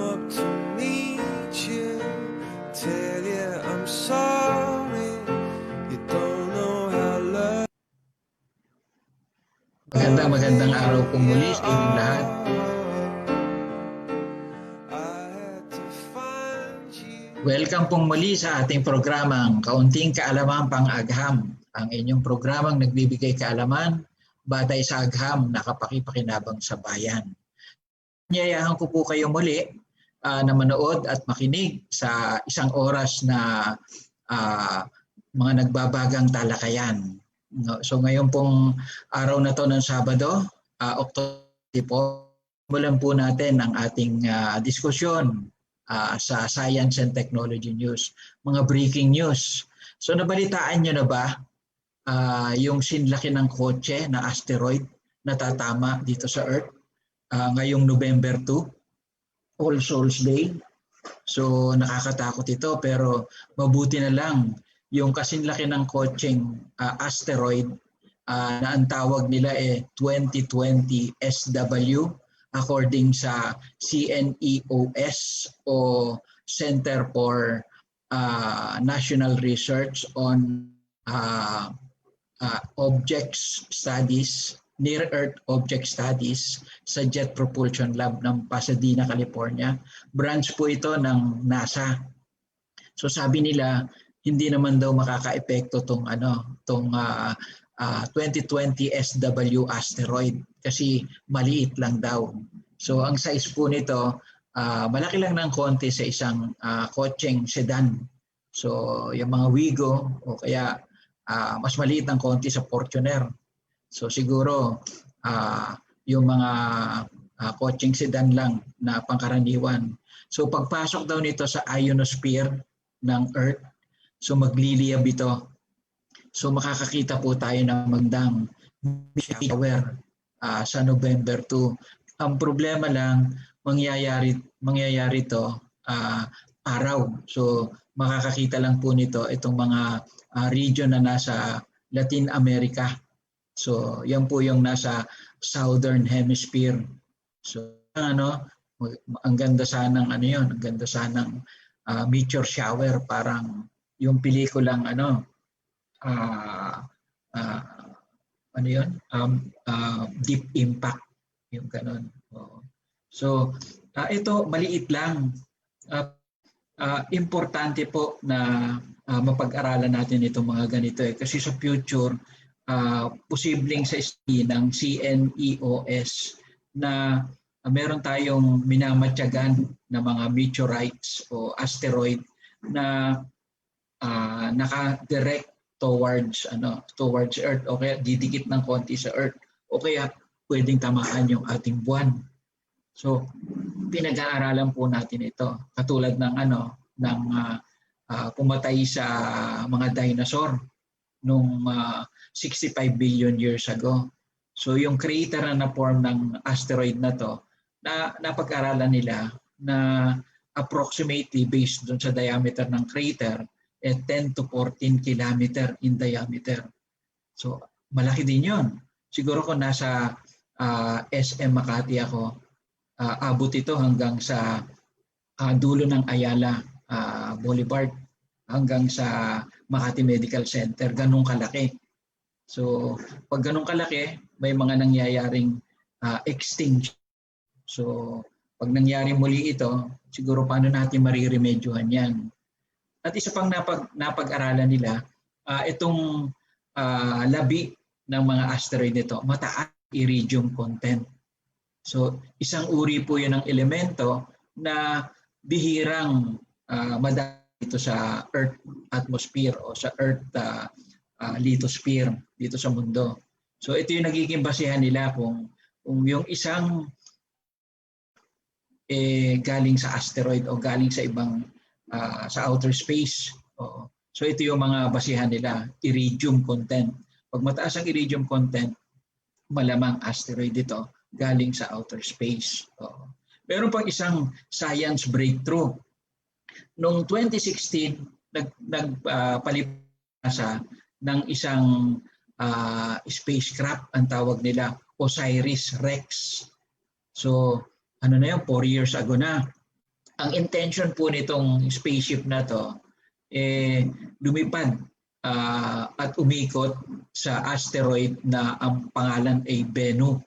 up to meet you, tell you I'm sorry, you don't know how love. Magandang araw po muli sa inyong lahat. Welcome pong muli sa ating programang Kaunting Kaalaman Pang-Agham, ang inyong programang nagbibigay kaalaman batay sa agham na kapakipakinabang sa bayan. Niyayahan ko po kayo muli na manood at makinig sa isang oras na mga nagbabagang talakayan. So ngayon pong araw na to ng Sabado, October 4, simulan po natin ang ating diskusyon sa Science and Technology News, mga breaking news. So nabalitaan nyo na ba yung sinlaki ng kotse na asteroid na tatama dito sa Earth ngayong November 2, All Souls Day? So nakakatakot ito pero mabuti na lang yung kasinlaki ng kotseng asteroid na ang tawag nila 2020 SW according sa CNEOS o Center for National Research on Objects Studies, Near Earth Object Studies sa Jet Propulsion Lab ng Pasadena, California. Branch po ito ng NASA. So sabi nila, hindi naman daw makakaepekto tong 2020 SW asteroid kasi maliit lang daw. So ang size po nito malaki lang ng konti sa isang kotseng sedan. So yung mga Wigo o kaya mas maliit ng konti sa Fortuner. So siguro yung mga kotseng sedan lang na pangkaraniwan. So pagpasok daw nito sa ionosphere ng Earth, so magliliyab ito. So makakakita po tayo ng magandang shower sa November 2. Ang problema lang, mangyayari to araw. So makakakita lang po nito itong mga region na nasa Latin America. So yan po yung nasa Southern Hemisphere. So ang ganda sanang ang ganda sanang meteor shower, parang yung pelikulang Deep Impact, yung ganon. So ito maliit lang. Importante po na mapag-aralan natin itong mga ganito kasi sa future posibleng sa study ng CNEOS na meron tayong minamatyagan na mga meteorites o asteroid na naka-direct towards Earth o kaya didikit ng konti sa Earth o kaya pwedeng tamaan yung ating buwan. So pinag-aaralan po natin ito katulad ng pumatay sa mga dinosaur nung 65 billion years ago. So yung crater na na-form ng asteroid na to na napag-aralan nila na approximately based dun sa diameter ng crater 10 to 14 kilometer in diameter. So malaki din yun. Siguro kung nasa SM Makati ako, abot ito hanggang sa dulo ng Ayala Boulevard hanggang sa Makati Medical Center. Ganun kalaki. So pag ganun kalaki, may mga nangyayaring extinction. So pag nangyari muli ito, siguro paano natin mariremedyohan yan? At isa pang napag-aralan nila, itong labi ng mga asteroid nito, mataas iridium content. So isang uri po yun ng elemento na bihirang madami dito sa Earth atmosphere o sa Earth lithosphere dito sa mundo. So ito yung nagiging basehan nila kung yung isang galing sa asteroid o galing sa ibang sa outer space. So ito yung mga basihan nila, iridium content. Pag mataas ang iridium content, malamang asteroid ito galing sa outer space. Meron pang isang science breakthrough. Noong 2016, nagpalipasa ng isang spacecraft, ang tawag nila OSIRIS-REx. So ano na yun, 4 years ago na. Ang intention po nitong spaceship na to, lumipad at umikot sa asteroid na ang pangalan ay Bennu,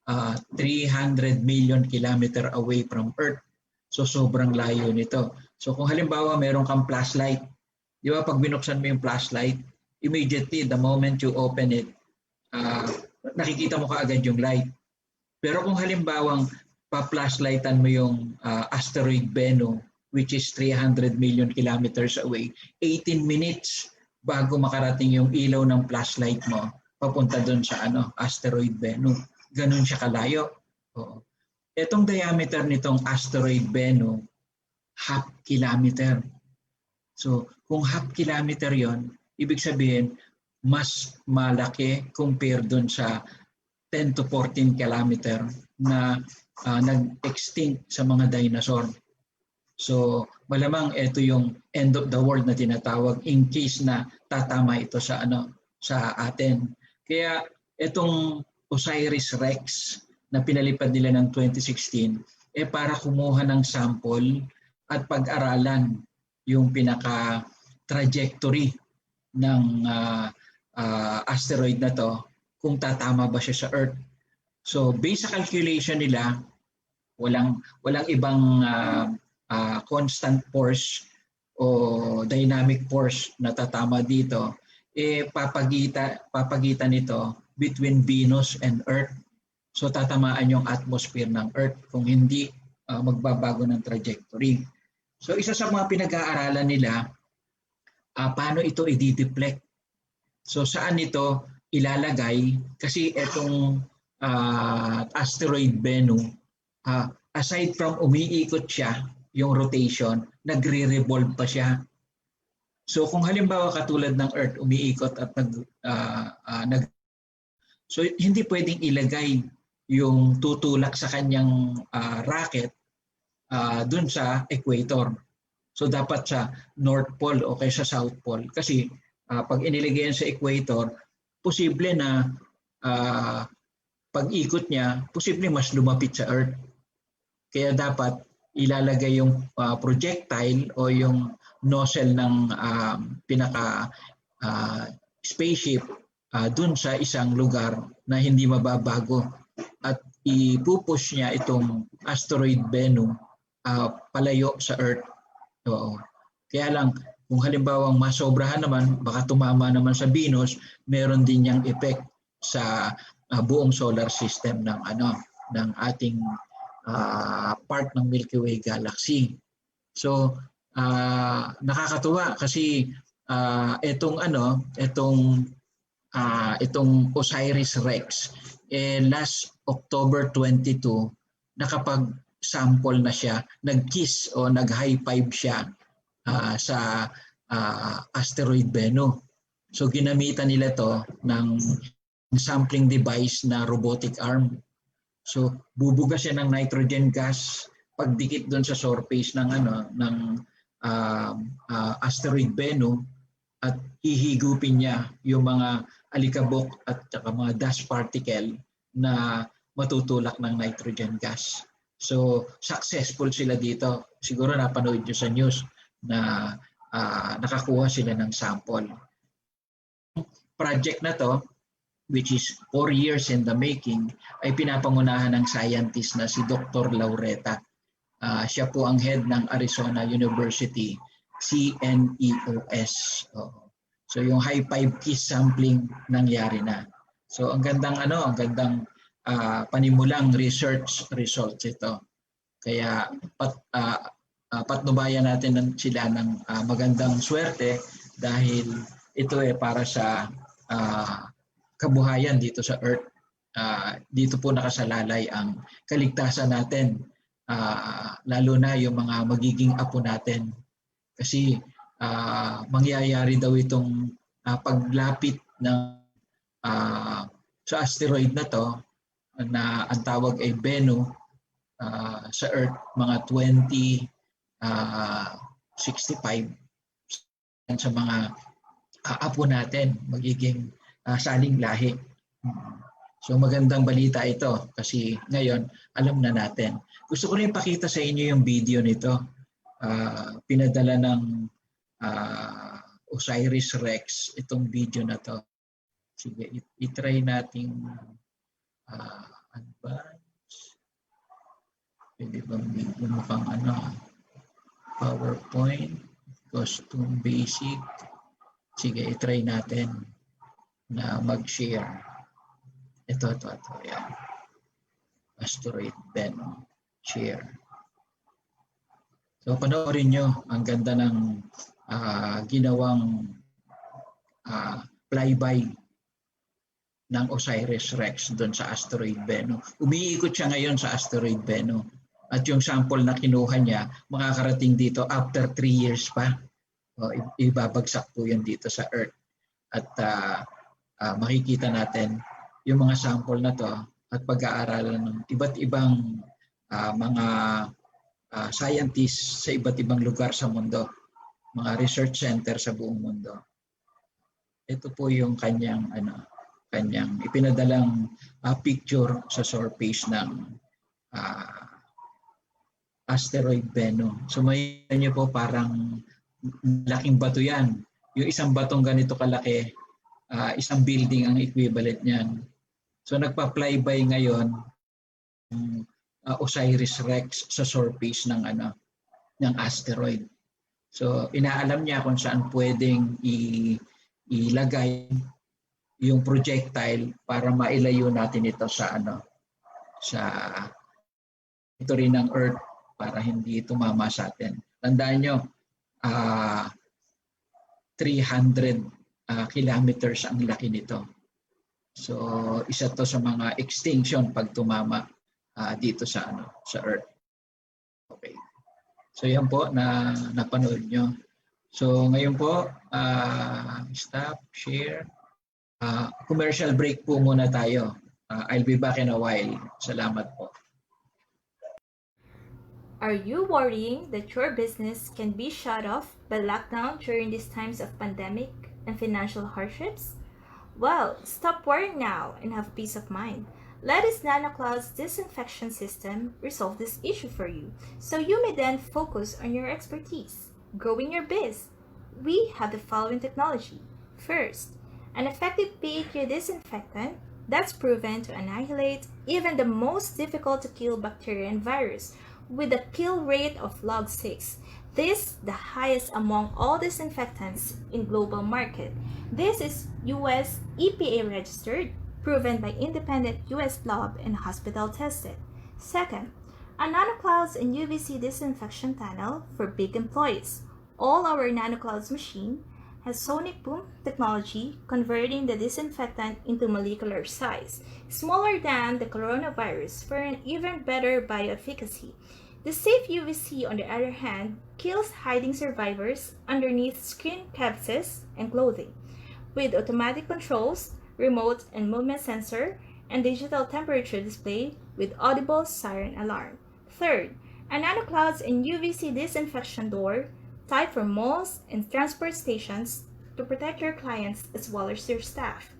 300 million kilometer away from Earth. So sobrang layo nito. So kung halimbawa meron kang flashlight, di ba pag binuksan mo yung flashlight, immediately the moment you open it, nakikita mo kaagad yung light. Pero kung halimbawang pa-flashlightan mo yung asteroid Bennu, which is 300 million kilometers away, 18 minutes bago makarating yung ilaw ng flashlight mo papunta doon sa asteroid Bennu. Ganun siya kalayo. Oo. Itong diameter nitong asteroid Bennu, half kilometer. So kung half kilometer yon, ibig sabihin mas malaki compare doon sa 10 to 14 kilometer na nag-extinct sa mga dinosaur. So malamang ito yung end of the world na tinatawag in case na tatama ito sa sa atin. Kaya itong OSIRIS-REx na pinalipad nila ng 2016 para kumuha ng sample at pag-aralan yung pinaka-trajectory ng asteroid na to kung tatama ba siya sa Earth. So based sa calculation nila, walang ibang constant force o dynamic force na tatama dito, papagitan nito between Venus and Earth. So tatamaan yung atmosphere ng Earth kung hindi magbabago ng trajectory. So isa sa mga pinag-aaralan nila, paano ito i-deflect. So saan ito ilalagay? Kasi itong asteroid Bennu, aside from umiikot siya, yung rotation, nagre-revolve pa siya. So kung halimbawa katulad ng Earth, umiikot at so hindi pwedeng ilagay yung tutulak sa kanyang rocket dun sa equator. So dapat sa North Pole o kaya sa South Pole. Kasi pag inilagay yan sa equator, posible na pag-ikot niya, posible mas lumapit sa Earth. Kaya dapat ilalagay yung projectile o yung nozzle ng pinaka spaceship dun sa isang lugar na hindi mababago at ipupush niya itong asteroid Bennu palayo sa Earth. Oo. Kaya lang kung halimbawang masobrahan naman, baka tumama naman sa Venus, meron din niyang effect sa buong solar system ng ating part ng Milky Way galaxy. So nakakatuwa kasi itong OSIRIS-REx last October 22 nakapag-sample na siya, nag-kiss o nag-high five siya sa asteroid Bennu. So ginamitan nila to ng sampling device na robotic arm. So bubuga siya ng nitrogen gas pagdikit doon sa surface ng asteroid Bennu at hihigupin niya yung mga alikabok at saka mga dust particle na matutulak ng nitrogen gas. So successful sila dito. Siguro napanood nyo sa news na nakakuha sila ng sample. Project na to, which is 4 years in the making, ay pinapangunahan ng scientist na si Dr. Laureta. Siya po ang head ng Arizona University CNEOS. So yung high five kiss sampling nangyari na. So ang gandang panimulang research results ito. Kaya patnubayan natin sila ng magandang swerte dahil ito para sa kabuhayan dito sa Earth. Dito po nakasalalay ang kaligtasan natin, lalo na yung mga magiging apo natin. Kasi mangyayari daw itong paglapit ng sa asteroid na to na ang tawag ay Bennu sa Earth mga 2065 sa mga apo natin magiging saling lahi. So magandang balita ito kasi ngayon alam na natin. Gusto ko rin pakita sa inyo yung video nito. Pinadala ng Osiris Rex itong video na to. Sige, itry nating advance. Pwede bang video mukhang PowerPoint, costume basic. Sige, itry natin na mag-share. Ito. Yan. Asteroid Venom. Share. So, panoorin nyo. Ang ganda ng ginawang flyby ng Osiris Rex doon sa asteroid Bennu. Umiikot siya ngayon sa asteroid Bennu. At yung sample na kinuha niya, makakarating dito after 3 years pa. Ibabagsak po yun dito sa Earth. At makikita natin yung mga sample na to at pag-aaralan ng iba't ibang mga scientists sa iba't ibang lugar sa mundo, mga research center sa buong mundo. Ito po yung kanyang ipinadalang picture sa surface ng asteroid Bennu. So may niyo po parang laking bato yan. Yung isang batong ganito kalaki, isang building ang equivalent niyan. So nagpa-flyby ngayon Osiris Rex sa surface ng asteroid. So inaalam niya kung saan pwedeng ilagay yung projectile para mailayo natin ito sa ito rin ng Earth para hindi tumama sa atin. Tandaan nyo, 300 kilometers ang laki nito. So isa to sa mga extinction pag tumama dito sa Earth. Okay. So yan po na napanood nyo. So ngayon po, stop, share. Commercial break po muna tayo. I'll be back in a while. Salamat po. Are you worrying that your business can be shut off by lockdown during these times of pandemic and financial hardships? Well, stop worrying now and have peace of mind. Lettuce NanoCloud's disinfection system resolve this issue for you, so you may then focus on your expertise, growing your biz. We have the following technology. First, an effective pH disinfectant that's proven to annihilate even the most difficult to kill bacteria and virus with a kill rate of log 6. This the highest among all disinfectants in global market. This is US EPA registered, proven by independent US lab and hospital tested. Second, a NanoClouds and UVC disinfection tunnel for big employees. All our NanoClouds machine has sonic boom technology, converting the disinfectant into molecular size, smaller than the coronavirus for an even better bioefficacy. The safe UVC, on the other hand, kills hiding survivors underneath skin crevices and clothing. With automatic controls, remote and movement sensor, and digital temperature display with audible siren alarm. Third, a NanoClouds and UVC disinfection door, type for malls and transport stations to protect your clients as well as your staff.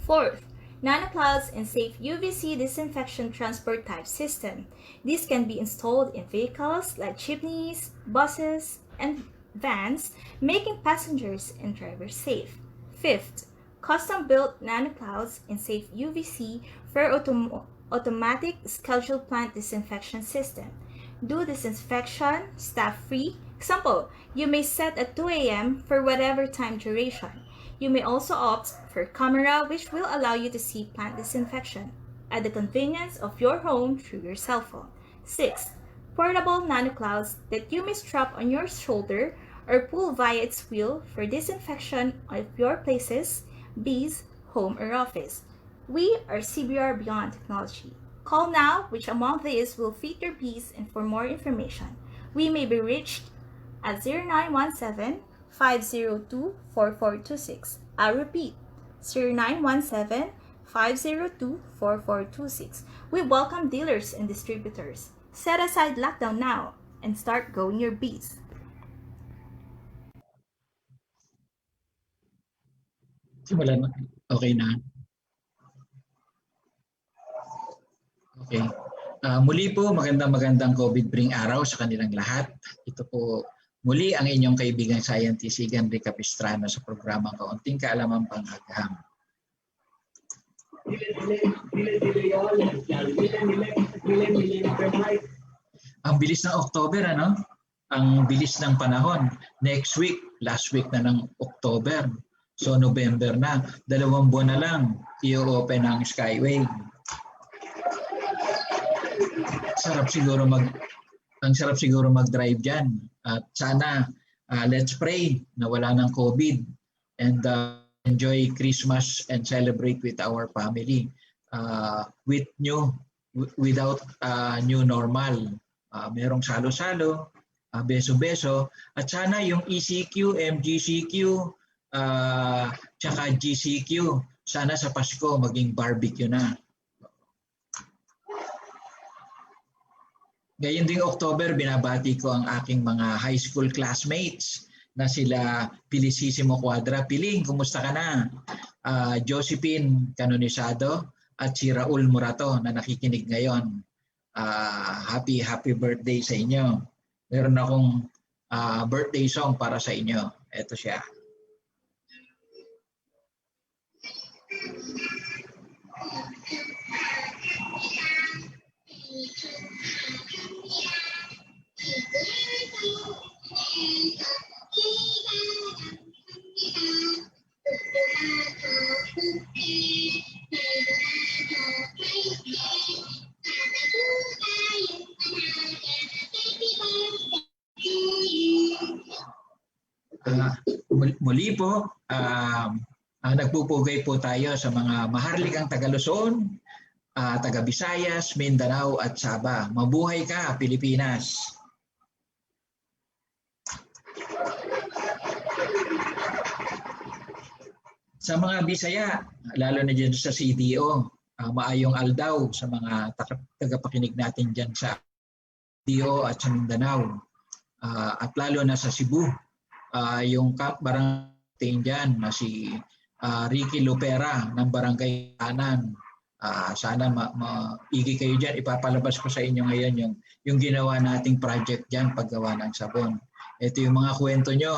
Fourth, NanoClouds and safe UVC disinfection transport type system. These can be installed in vehicles like jeepneys, buses, and vans, making passengers and drivers safe. Fifth, custom-built NanoClouds and safe UVC for automatic scheduled plant disinfection system. Do disinfection staff-free. Example, you may set at 2 a.m. for whatever time duration. You may also opt for camera, which will allow you to see plant disinfection at the convenience of your home through your cell phone. 6. Portable NanoClouds that you may strap on your shoulder or pull via its wheel for disinfection of your places, bees, home, or office. We are CBR Beyond Technology. Call now which among these will fit your bees, and for more information, we may be reached at 0917-502-4426. I repeat, 0917-502-4426. We welcome dealers and distributors. Set aside lockdown now and start growing your bees. Simulan mo. Okay na. Okay. Muli po, magandang COVID-bring araw sa kanilang lahat. Ito po muli ang inyong kaibigang scientist Igan D. Capistrano sa programang Kaunting Kaalaman Panghagaham. Ang bilis ng October, ano? Ang bilis ng panahon. Next week, last week na ng October. So November na. 2 buwan na lang, i-open ang Skyway. Ang sarap siguro mag-drive diyan. At sana let's pray na wala ng COVID and enjoy Christmas and celebrate with our family without new normal. Merong salo-salo, beso-beso, at sana yung ECQ, MGCQ, tsaka GCQ, sana sa Pasko maging barbecue na. Ngayon ding October, binabati ko ang aking mga high school classmates na sila Felicissimo Cuadra. Piling, kumusta ka na? Josephine Canonisado at si Raul Murato na nakikinig ngayon. Happy birthday sa inyo. Meron akong birthday song para sa inyo. Ito siya. Muli po, nagpupugay po tayo sa mga maharlikang taga Luzon, taga Visayas, Mindanao at Sabah. Mabuhay ka, Pilipinas! Sa mga Bisaya, lalo na dyan sa CDO, maayong aldaw sa mga tagapakinig natin dyan sa CDO at sa Mindanao. At lalo na sa Cebu, yung barangay dyan na si Ricky Lupera ng Barangay Tanan. Sana maigi kayo dyan. Ipapalabas ko sa inyo ngayon yung ginawa nating project dyan, paggawa ng sabon. Ito yung mga kwento nyo,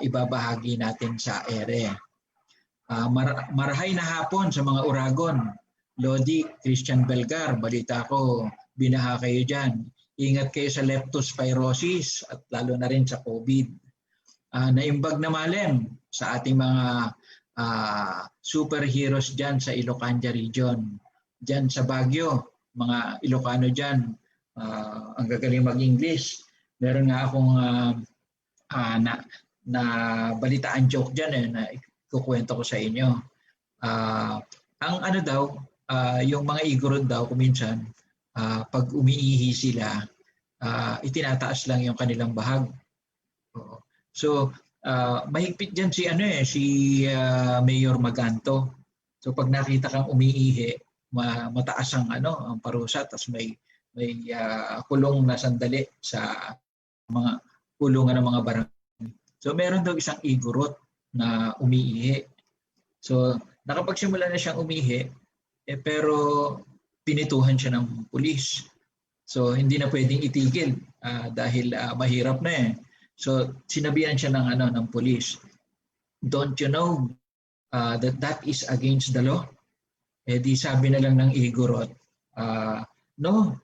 ibabahagi natin sa ere. Marahay na hapon sa mga Uragon. Lodi, Christian Belgar, balita ko, binaha kayo dyan. Ingat kayo sa leptospirosis at lalo na rin sa COVID. Naimbag na malem sa ating mga superheroes dyan sa Ilocania region. Dyan sa Baguio, mga Ilocano dyan, ang gagaling mag-English. Meron nga akong na balitaan joke dyan na kukwento ko sa inyo. Ang ano daw, yung mga igorot daw kuminsan, pag umiihi sila, itinataas lang yung kanilang bahag. So, mahigpit dyan si Mayor Maganto. So, pag nakita kang umiihi, mataas ang parusa, tapos may kulong na sandali sa mga kulungan ng mga barangay. So, meron daw isang igorot na umiihi. So, nakapagsimula na siyang umihi, pero pinituhan siya ng pulis. So, hindi na pwedeng itigil dahil mahirap na eh. So, sinabihan siya ng pulis. Don't you know that is against the law? Eh di sabi na lang ng igorot, no,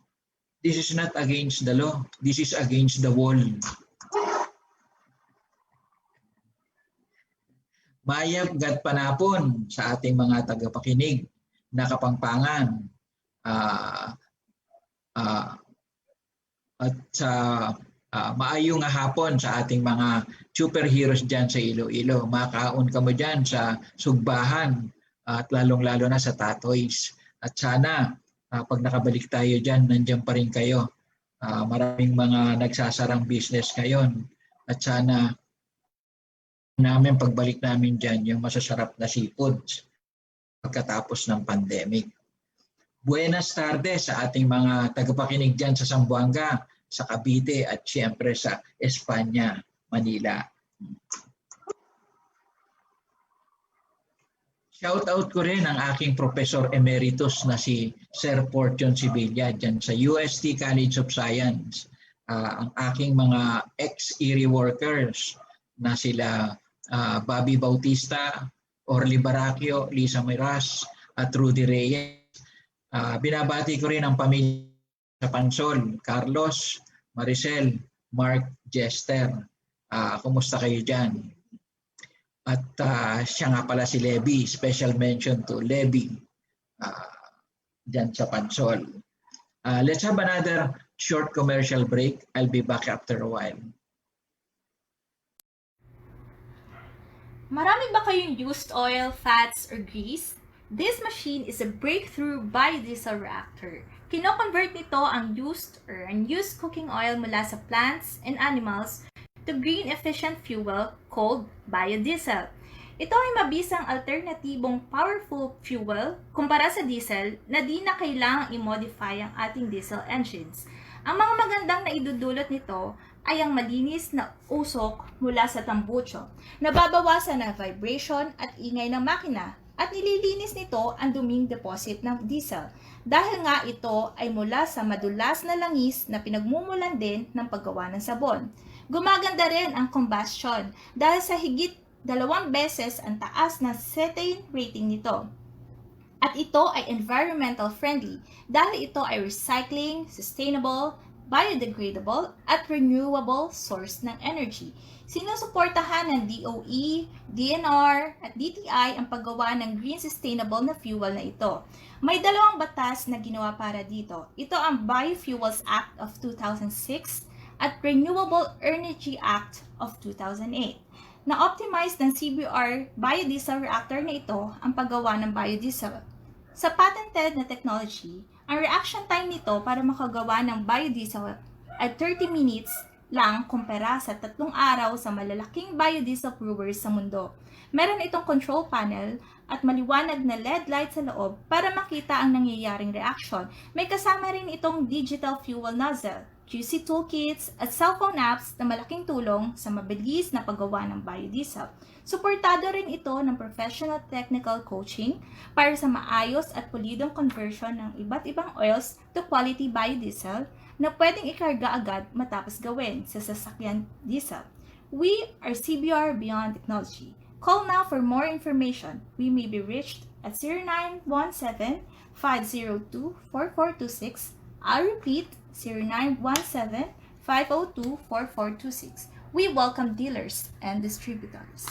this is not against the law. This is against the wall. Mayab gat panapon sa ating mga tagapakinig na Kapampangan at sa maayong hapon sa ating mga superheroes dyan sa Iloilo. Makaon ka mo dyan sa Sugbahan at lalong-lalo na sa Tatoys. At sana pag nakabalik tayo dyan, nandyan pa rin kayo. Maraming mga nagsasarang business ngayon. At sana namin pagbalik namin dyan yung masasarap na seafoods pagkatapos ng pandemic. Buenas tardes sa ating mga tagapakinig dyan sa Zamboanga, sa Cavite at siyempre sa Espanya, Manila. Shout out ko rin ang aking Professor Emeritus na si Sir Fortune Sibilia dyan sa UST College of Science. Ang aking mga ex-ERI workers na sila Bobby Bautista, Orly Baracchio, Lisa Miras, at Rudy Reyes. Binabati ko rin ang pamilya sa Pansol, Carlos, Maricel, Mark, Jester. Kumusta kayo dyan? At siya nga pala si Levy. Special mention to Levy dyan sa Pansol. Let's have another short commercial break. I'll be back after a while. Marami ba kayong used oil, fats, or grease? This machine is a breakthrough biodiesel reactor. Kino-convert nito ang used or unused cooking oil mula sa plants and animals to green efficient fuel called biodiesel. Ito ay mabisang alternatibong powerful fuel kumpara sa diesel na di na kailangang i-modify ang ating diesel engines. Ang mga magandang naidudulot nito ay ang malinis na usok mula sa tambucho, nababawasan ng vibration at ingay ng makina, at nililinis nito ang duming deposit ng diesel dahil nga ito ay mula sa madulas na langis na pinagmumulan din ng paggawa ng sabon. Gumaganda rin ang combustion dahil sa higit 2 beses ang taas na cetane rating nito. At ito ay environmental friendly dahil ito ay recycling, sustainable, biodegradable at renewable source ng energy. Sinusuportahan ng DOE, DNR at DTI ang paggawa ng green sustainable na fuel na ito. May 2 batas na ginawa para dito. Ito ang Biofuels Act of 2006 at Renewable Energy Act of 2008. Na-optimize ng CBR biodiesel reactor na ito ang paggawa ng biodiesel. Sa patented na technology, ang reaction time nito para makagawa ng biodiesel ay 30 minutes lang kumpara sa 3 araw sa malalaking biodiesel brewers sa mundo. Meron itong control panel at maliwanag na LED light sa loob para makita ang nangyayaring reaction. May kasama rin itong digital fuel nozzle, QC toolkits at cellphone apps na malaking tulong sa mabilis na paggawa ng biodiesel. Suportado rin ito ng professional technical coaching para sa maayos at pulidong conversion ng iba't ibang oils to quality biodiesel na pwedeng ikarga agad matapos gawin sa sasakyan diesel. We are CBR Beyond Technology. Call now for more information. We may be reached at 0917-502-4426. I'll repeat, 0917-502-4426. We welcome dealers and distributors.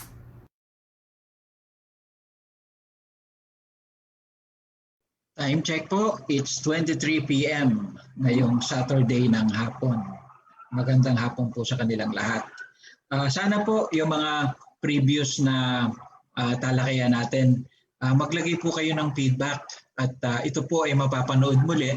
Time check po, it's 23 p.m. ngayong Saturday ng hapon. Magandang hapon po sa kanilang lahat. Sana po yung mga previous na talakayan natin, maglagay po kayo ng feedback at ito po ay mapapanood muli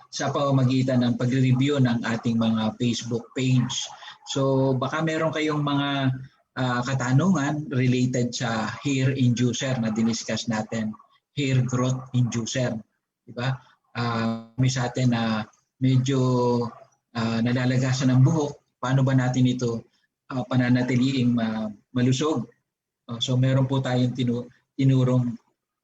sa pamamagitan ng pag-review ng ating mga Facebook page. So baka meron kayong mga katanungan related sa hair inducer na diniscuss natin. Hair growth inducer, di ba? May sa atin na medyo nalalagasan ng buhok, paano ba natin ito pananatiliing malusog? So meron po tayong tinurong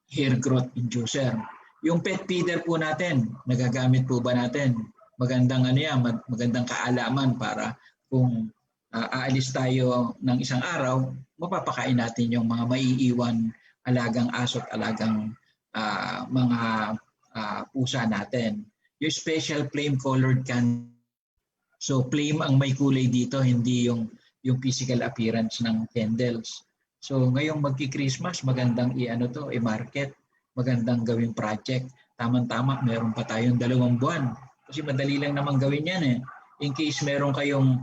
hair growth inducer. Yung pet feeder po natin, nagagamit po ba natin? Magandang magandang kaalaman para kung aalis tayo ng isang araw, mapapakain natin yung mga maiiwan alagang aso at alagang mga pusa natin. Yung special flame colored can. So flame ang may kulay dito, hindi yung physical appearance ng candles. So ngayong magki-Christmas, magandang i-market, magandang gawing project. Tamang-tama, meron pa tayong 2 buwan. Kasi madali lang naman gawin yan eh. In case meron kayong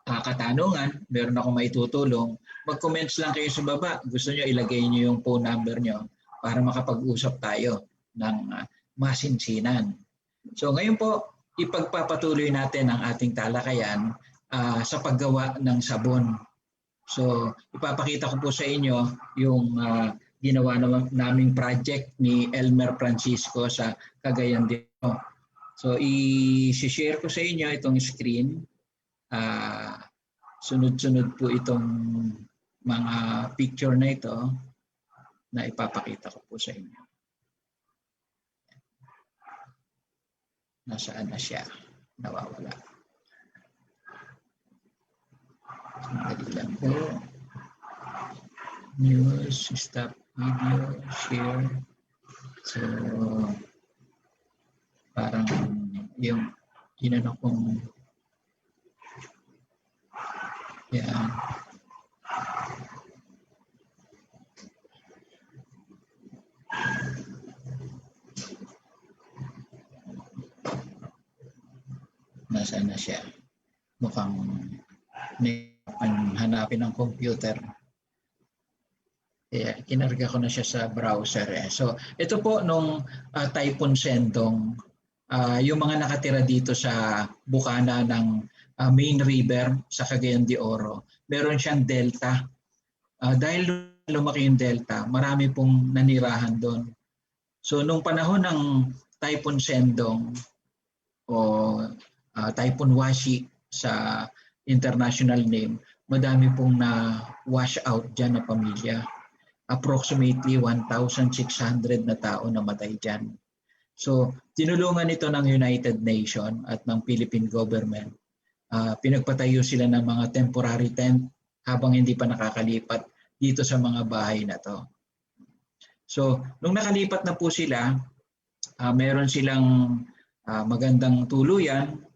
katanungan, meron akong maitutulong, mag-comments lang kayo sa baba. Gusto nyo, ilagay nyo yung phone number nyo para makapag-usap tayo ng masinsinan. So ngayon po, ipagpapatuloy natin ang ating talakayan sa paggawa ng sabon. So ipapakita ko po sa inyo yung ginawa naming project ni Elmer Francisco sa Cagayan de Oro. So i-share ko sa inyo itong screen. Sunod-sunod po itong mga picture na ito. na ipapakita ko po sa inyo. Nasaan na siya? Nawawala. Sandali lang po. News, stop video, share. So, parang yung ginano kong yan. Nasaan na siya? Mukhang hanapin ng computer. Kaya kinarga ko na siya sa browser. So ito po nung Typhoon Sendong, yung mga nakatira dito sa bukana ng main river sa Cagayan de Oro, meron siyang delta. Dahil lumaki yung delta, marami pong nanirahan doon. So nung panahon ng Typhoon Sendong o Typhoon Washi sa international name, madami pong na wash out dyan na pamilya. Approximately 1,600 na tao namatay dyan. So tinulungan ito ng United Nations at ng Philippine government. Pinagpatayo sila ng mga temporary tent habang hindi pa nakakalipat dito sa mga bahay na to. So nung nakalipat na po sila, meron silang magandang tuluyan,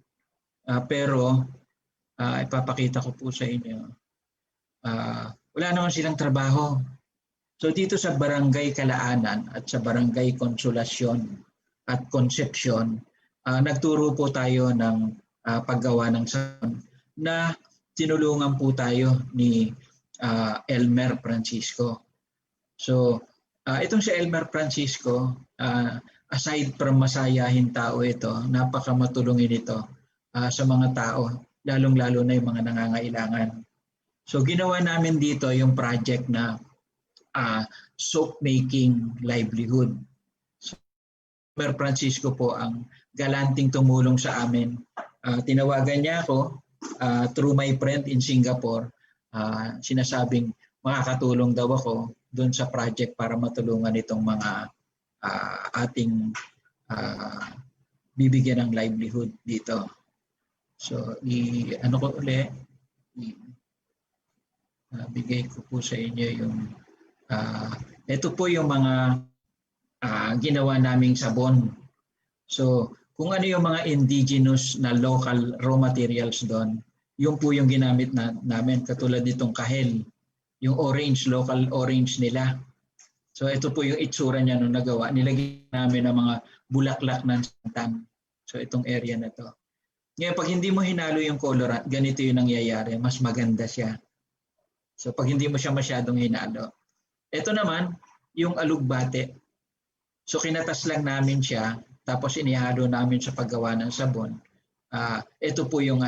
pero ipapakita ko po sa inyo, wala naman silang trabaho. So dito sa Barangay Kalaanan at sa Barangay Konsolasyon at Concepcion, nagturo po tayo ng paggawa ng sabon na tinulungan po tayo ni Elmer Francisco. So itong si Elmer Francisco, aside from masayahin tao ito, napakamatulungin ito sa mga tao, lalong-lalo na yung mga nangangailangan. So ginawa namin dito yung project na soap making livelihood. So, Elmer Francisco po ang galanting tumulong sa amin. Tinawagan niya ako through my friend in Singapore. Sinasabing makakatulong daw ako doon sa project para matulungan itong mga ating bibigyan ng livelihood dito. So, ano ko ulit, bigay ko po sa inyo yung ito po yung mga ginawa naming sabon. So, kung ano yung mga indigenous na local raw materials doon, yung po yung ginamit namin, katulad nitong kahel, yung orange, local orange nila. So, ito po yung itsura niya nung nagawa. Nilagyan namin ng mga bulaklak ng santan. So, itong area na to. Ngayon, pag hindi mo hinalo yung colorant, ganito yung nangyayari. Mas maganda siya. So, pag hindi mo siya masyadong hinalo. Ito naman, yung alugbate. So, kinatas lang namin siya, tapos inihalo namin sa paggawa ng sabon. Ito po yung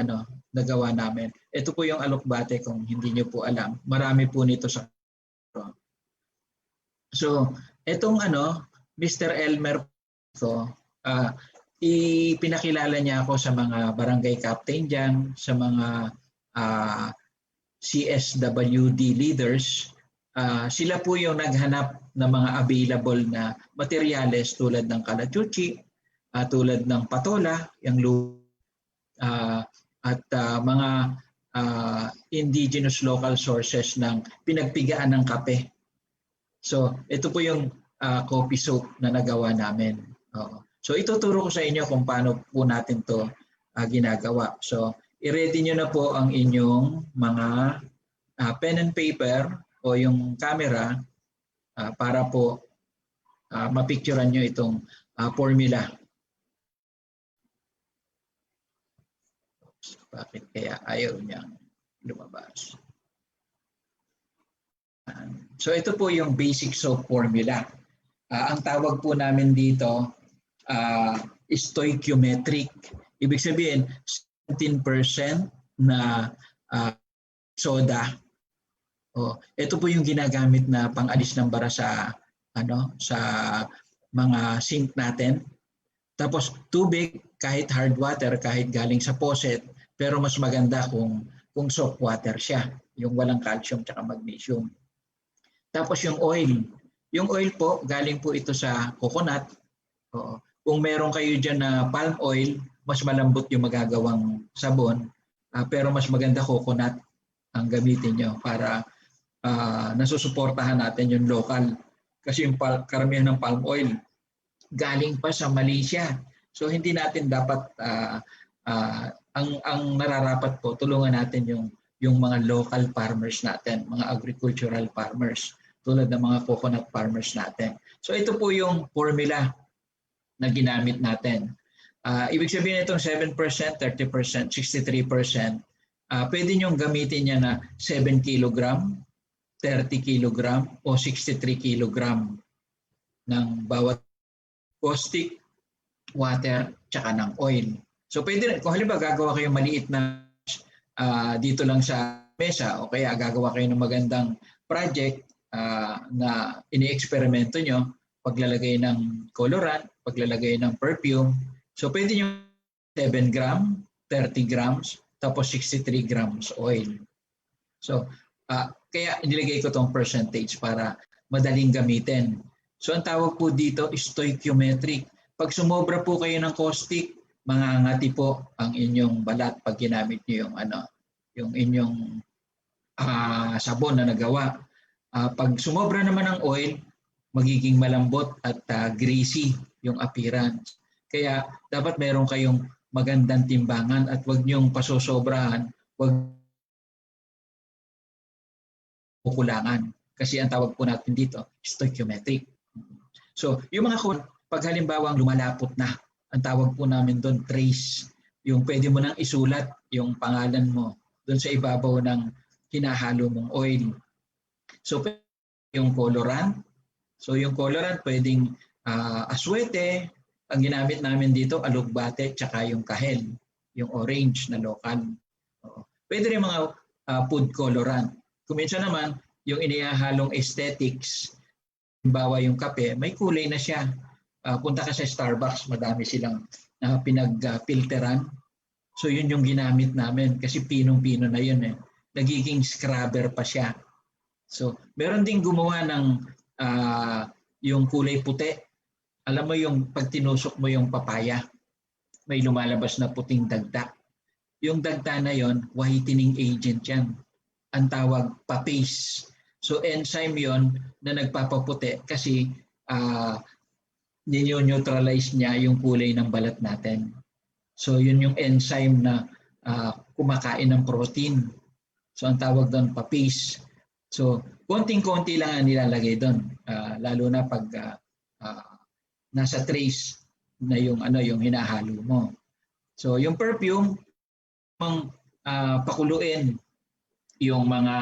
nagawa namin. Ito po yung alugbate kung hindi nyo po alam. Marami po nito sa So, itong Mr. Elmer ko, ipinakilala niya ako sa mga barangay captain dyan, sa mga CSWD leaders. Sila po yung naghanap ng mga available na materyales tulad ng kalachuchi, tulad ng patola, yung at mga indigenous local sources ng pinagpigaan ng kape. So, ito po yung coffee soap na nagawa namin. So, ituturo ko sa inyo kung paano po natin to ginagawa. So, i-ready nyo na po ang inyong mga pen and paper o yung camera para po mapicturean nyo itong formula. Bakit kaya ayaw niyang lumabas? So ito po yung basic soap formula. Ang tawag po namin dito stoichiometric. Ibig sabihin 17% na soda. Ito po yung ginagamit na pang-alis ng bara sa sa mga sink natin. Tapos tubig, kahit hard water, kahit galing sa faucet, pero mas maganda kung soap water siya, yung walang calcium at magnesium. Tapos yung oil Yung oil po, galing po ito sa coconut. Oo. Kung meron kayo dyan na palm oil, mas malambot yung magagawang sabon. Pero mas maganda coconut ang gamitin nyo para nasusuportahan natin yung local. Kasi yung karamihan ng palm oil galing pa sa Malaysia. So hindi natin dapat, ang nararapat po, tulungan natin yung mga local farmers natin, mga agricultural farmers, tulad ng mga coconut farmers natin. So ito po yung formula na ginamit natin. Ibig sabihin itong 7%, 30%, 63%, pwede niyong gamitin niya na 7 kilogram, 30 kilogram o 63 kilogram ng bawat caustic, water, tsaka ng oil. So pwede, kung halimbawa gagawa kayo maliit na dito lang sa mesa o kaya gagawa kayo ng magandang project na ini-eksperimento nyo, paglalagay ng colorant, paglalagay ng perfume. So pwede nyo 7 gram, 30 grams, tapos 63 grams oil. So kaya nilagay ko tong percentage para madaling gamitin. So ang tawag po dito is stoichiometric. Pag sumobra po kayo ng caustic, mangangati po ang inyong balat pag ginamit niyo yung inyong sabon na nagawa. Pag sumobra naman ng oil, magiging malambot at greasy yung appearance. Kaya dapat meron kayong magandang timbangan at huwag niyong pasosobrahan, huwag kukulangan. Kasi ang tawag po natin dito, stoichiometric. So, yung mga pag halimbawa lumalapot na, ang tawag po namin doon trace. Yung pwede mo nang isulat yung pangalan mo doon sa ibabaw ng hinahalo mong oil. So, yung colorant. So, yung colorant pwedeng aswete. Ang ginamit namin dito, alugbate, tsaka yung kahel, yung orange na local. Pwede rin mga food colorant. Kuminsan naman, yung inihahalong aesthetics, bawa yung kape, may kulay na siya. Punta ka sa Starbucks, madami silang pinag-filteran. So yun yung ginamit namin kasi pinong-pino na yun eh. Nagiging scrubber pa siya. So meron ding gumawa ng yung kulay puti. Alam mo yung pag tinusok mo yung papaya, may lumalabas na puting dagta. Yung dagta na yon, whitening agent yan. Ang tawag papace. So enzyme yon na nagpapaputi kasi ninyo-neutralize niya yung kulay ng balat natin. So yun yung enzyme na kumakain ng protein. So ang tawag doon papace. So konting-konti lang ang nilalagay doon, lalo na pag nasa trace na yung yung hinahalo mo. So yung perfume, pakuluin yung mga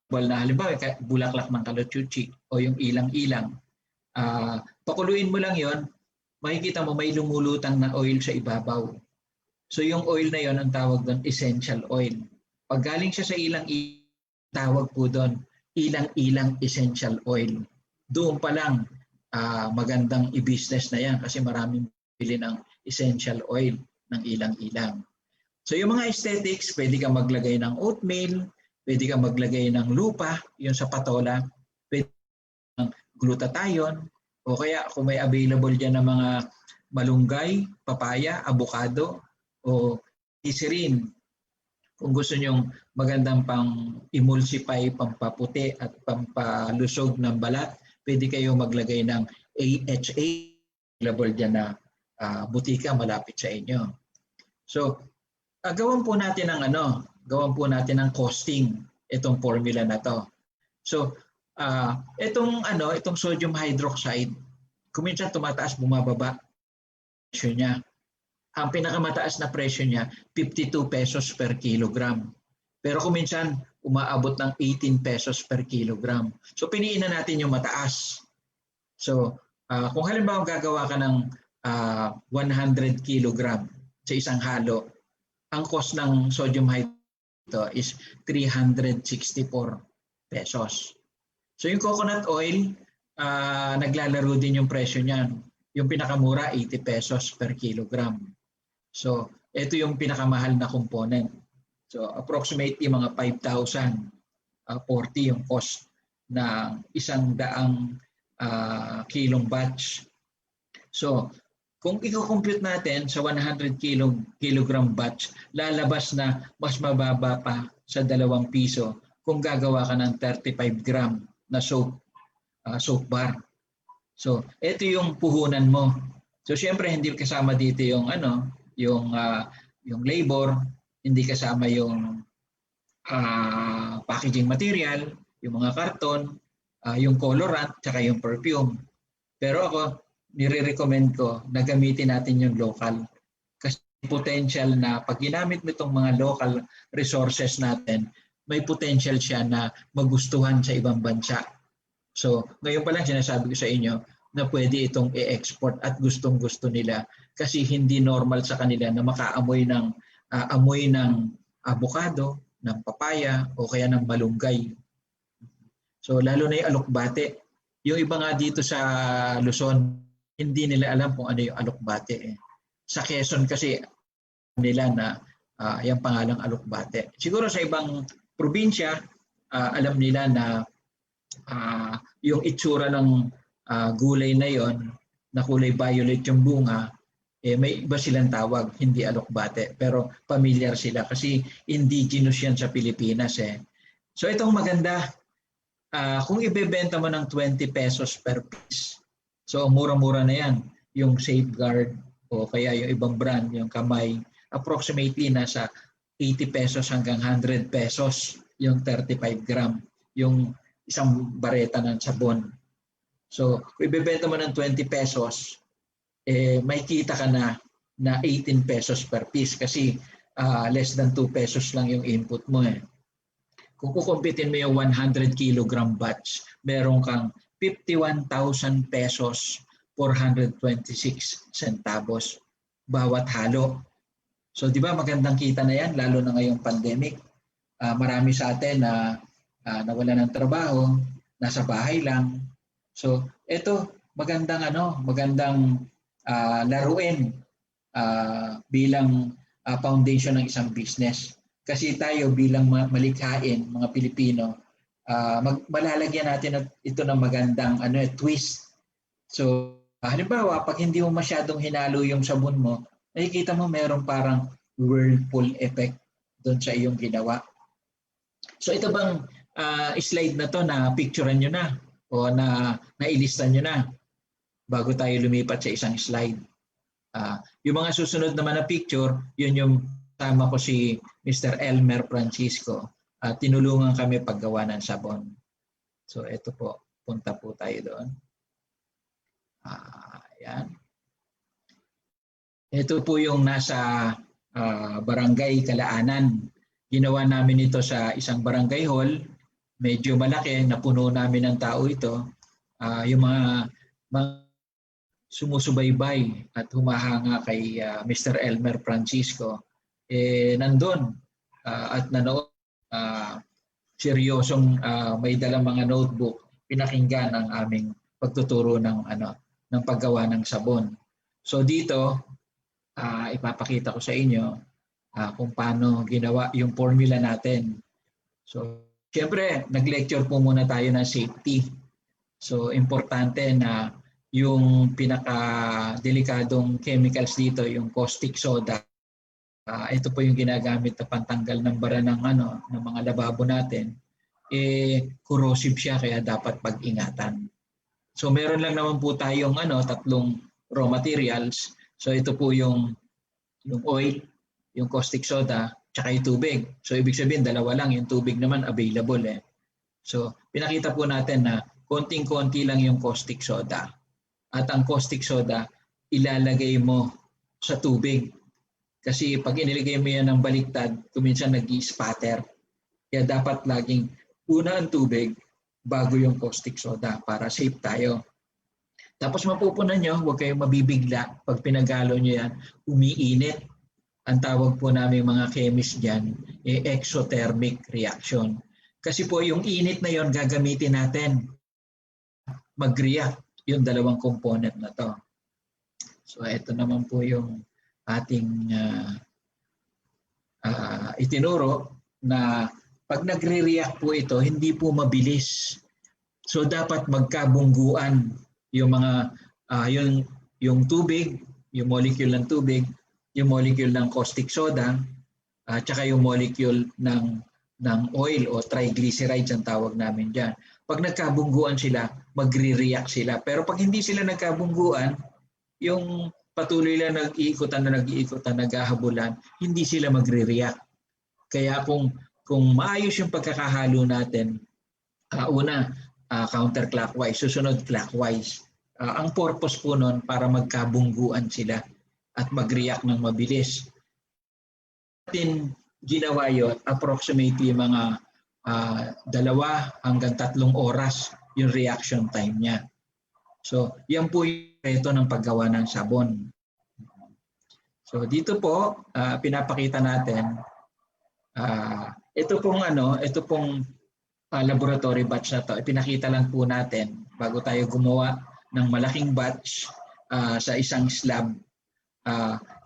na halimbawa bulaklak ng kalochuchi o yung ilang-ilang. Pakuluin mo lang yon, makikita mo may lumulutang na oil sa ibabaw. So yung oil na yon ang tawag doon essential oil. Pag galing siya sa ilang-ilang, tawag po doon ilang-ilang essential oil. Doon pa lang magandang i-business na yan kasi maraming bili ng essential oil ng ilang-ilang. So yung mga aesthetics, pwede ka maglagay ng oatmeal, pwede ka maglagay ng lupa, yung sa patola, pwede ng glutathione, o kaya kung may available dyan ng mga malunggay, papaya, avocado, o glycerin. Kung gusto nyong magandang pang-emulsify, pampaputi at pampalusog ng balat, pwede kayo maglagay ng AHA, available dyan na butika malapit sa inyo. So, gawan po natin ng costing itong formula na to. So, itong sodium hydroxide, kuminsan tumataas, bumababa presyo niya. Ang pinakamataas na presyo niya, 52 pesos per kilogram. Pero kuminsan, umaabot ng 18 pesos per kilogram. So, piniin na natin yung mataas. So, kung halimbawa gagawa ka ng 100 kilogram sa isang halo, ang cost ng sodium hydroxide is 364 pesos. So yung coconut oil, naglalaro din yung presyo niyan. Yung pinakamura, 80 pesos per kilogram. So ito yung pinakamahal na component. So approximately mga 5,040 yung cost ng 100 kilong batch. So, kung i-compute natin sa 100 kilogram batch, lalabas na mas mababa pa sa 2 piso kung gagawa ka ng 35 gram na soap bar. So, ito yung puhunan mo. So, syempre hindi kasama dito yung yung labor, hindi kasama yung packaging material, yung mga karton, yung colorant, tsaka yung perfume. Pero ako, nire-recommend ko na gamitin natin yung local. Kasi potential na pag ginamit mo itong mga local resources natin, may potential siya na magustuhan sa ibang bansa. So, ngayon pa lang sinasabi ko sa inyo na pwede itong i-export at gustong-gusto nila kasi hindi normal sa kanila na makaamoy ng amoy ng avocado, ng papaya o kaya ng malunggay. So, lalo na yung alokbate. Yung iba nga dito sa Luzon, hindi nila alam kung ano yung alokbate. Sa Quezon kasi nila na yung pangalang alokbate. Siguro sa ibang probinsya, alam nila na yung itsura ng gulay na yon na kulay violet yung bunga, may iba silang tawag, hindi alokbate. Pero familiar sila kasi indigenous yan sa Pilipinas. So itong maganda, kung ibebenta mo ng 20 pesos per piece, so mura-mura na yan. Yung Safeguard o kaya yung ibang brand, yung Kamay, approximately nasa 80 pesos hanggang 100 pesos yung 35 gram, yung isang bareta ng sabon. So, kung ibebenta mo ng 20 pesos, may kita ka na 18 pesos per piece kasi less than 2 pesos lang yung input mo. Kung kukumpitin mo yung 100 kilogram batch, meron kang 51,000 pesos 426 centavos bawat halo. So, di ba magandang kita na yan, lalo na ngayong pandemic. Marami sa atin na nawala ng trabaho, nasa bahay lang. So, ito magandang laruin bilang foundation ng isang business. Kasi tayo bilang malikhain, mga Pilipino, malalagyan natin ito ng magandang twist. So, halimbawa, pag hindi mo masyadong hinalo yung sabon mo, nakikita mo meron parang whirlpool effect doon sa iyong ginawa. So ito bang slide na to na picturean nyo na o na nailista nyo na bago tayo lumipat sa isang slide. Yung mga susunod naman na picture, yun yung tama ko si Mr. Elmer Francisco. Tinulungan kami paggawa ng sabon. So ito po, punta po tayo doon. Ayan. Ito po yung nasa Barangay Kalaanan. Ginawa namin ito sa isang barangay hall. Medyo malaki, napuno namin ng tao ito. Yung mga sumusubaybay at humahanga kay Mr. Elmer Francisco, nandun at nanood. Seryosong may dalang mga notebook, pinakinggan ang aming pagtuturo ng paggawa ng sabon. So dito, ipapakita ko sa inyo kung paano ginawa yung formula natin. So, siyempre, nag-lecture po muna tayo ng safety. So, importante na yung pinaka-delikadong chemicals dito, yung caustic soda, ito po yung ginagamit na pantanggal ng bara ng mga lababo natin, corrosive siya kaya dapat pag-ingatan. So, meron lang naman po tayong 3 raw materials. So ito po yung oil, yung caustic soda, tsaka yung tubig. So ibig sabihin, 2 lang, yung tubig naman available. So pinakita po natin na konting-konti lang yung caustic soda. At ang caustic soda, ilalagay mo sa tubig. Kasi pag inilagay mo yan ng baliktad, kuminsan nag-i-spatter. Kaya dapat laging una ang tubig bago yung caustic soda para safe tayo. Tapos mapupunan nyo, huwag kayong mabibigla. Pag pinagalo nyo yan, umiinit. Ang tawag po namin mga chemist dyan, exothermic reaction. Kasi po yung init na yon gagamitin natin. Mag-react yung 2 component na to. So ito naman po yung ating itinuro na pag nagre-react po ito, hindi po mabilis. So dapat magkabungguan yung mga yung tubig, yung molecule ng tubig, yung molecule ng caustic soda, at saka yung molecule ng oil o triglycerides ang tawag namin diyan. Pag nagkabungguan sila, magre-react sila. Pero pag hindi sila nagkabungguan, yung patuloy lang nag-iikutan, naghahabulan, hindi sila magre-react. Kaya kung maayos yung pagkakahalo natin, una, counterclockwise, susunod clockwise. Ang purpose po nun para magkabungguan sila at mag-react ng mabilis. Natin ginawa yun, approximately mga 2 hanggang 3 oras yung reaction time niya. So, yan po yung ito ng paggawa ng sabon. So, dito po, pinapakita natin, ito pong laboratory batch na to. Ipinakita lang po natin bago tayo gumawa ng malaking batch sa isang slab.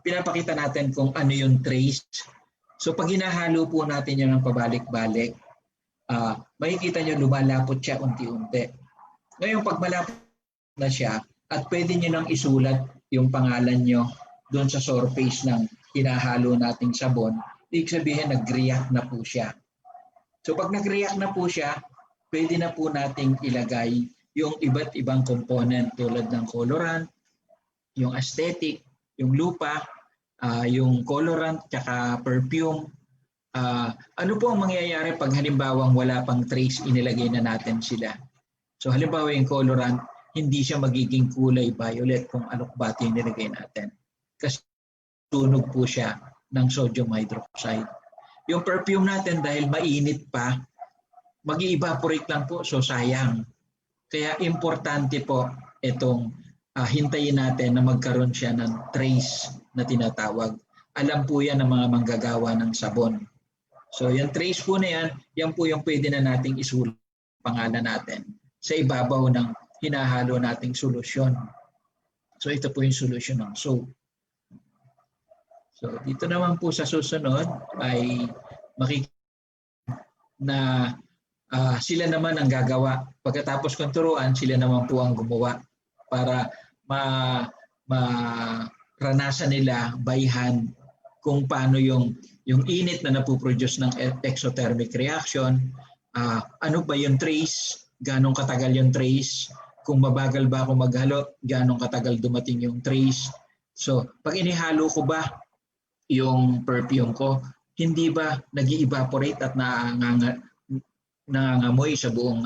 Pinapakita natin kung ano yung trace. So, pag hinahalo po natin yun ng pabalik-balik, makikita nyo lumalapot siya unti-unti. Ngayon, pag malapot na siya at pwede nyo nang isulat yung pangalan nyo doon sa surface ng hinahalo nating sabon, ibig sabihin nag-react na po siya. So pag nag-react na po siya, pwede na po nating ilagay yung iba't ibang component tulad ng colorant, yung aesthetic, yung lupa, yung colorant, tsaka perfume. Ano po ang mangyayari pag halimbawang wala pang trace, inilagay na natin sila? So halimbawa yung colorant, hindi siya magiging kulay violet kung alokbati yung nilagay natin. Kasi tunog po siya ng sodium hydroxide. Yung perfume natin dahil mainit pa, mag-evaporate lang po, so sayang. Kaya importante po itong hintayin natin na magkaroon siya ng trace na tinatawag. Alam po yan ng mga manggagawa ng sabon. So yung trace po na yan po yung pwede na nating isulat pangalan natin sa ibabaw ng hinahalo nating solusyon. So ito po yung solusyon ng soap. So dito naman po sa susunod ay makikita na sila naman ang gagawa. Pagkatapos kong turuan, sila naman po ang gumawa para maranasan nila by hand kung paano yung init na napuproduce ng exothermic reaction, ano ba yung trace, ganong katagal yung trace, kung mabagal ba ako maghalo, ganong katagal dumating yung trace. So pag inihalo ko ba yung perfume ko, hindi ba nag-evaporate at nangangamoy sa buong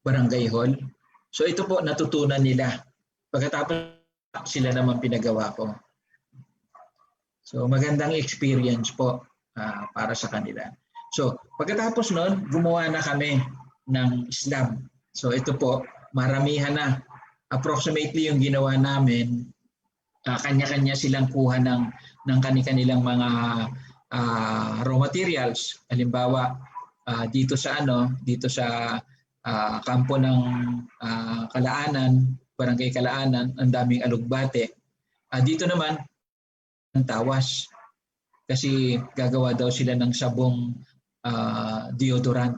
barangay hall? So ito po natutunan nila. Pagkatapos sila naman pinagawa ko. So magandang experience po para sa kanila. So pagkatapos nun, gumawa na kami ng slab. So ito po, maramihan na. Approximately yung ginawa namin, kanya-kanya silang kuha ng kanilang mga raw materials. Halimbawa, dito sa kampo ng Kalaanan, Barangay Kalaanan, ang daming alugbate. Dito naman ng tawas. Kasi gagawa daw sila ng sabong deodorant.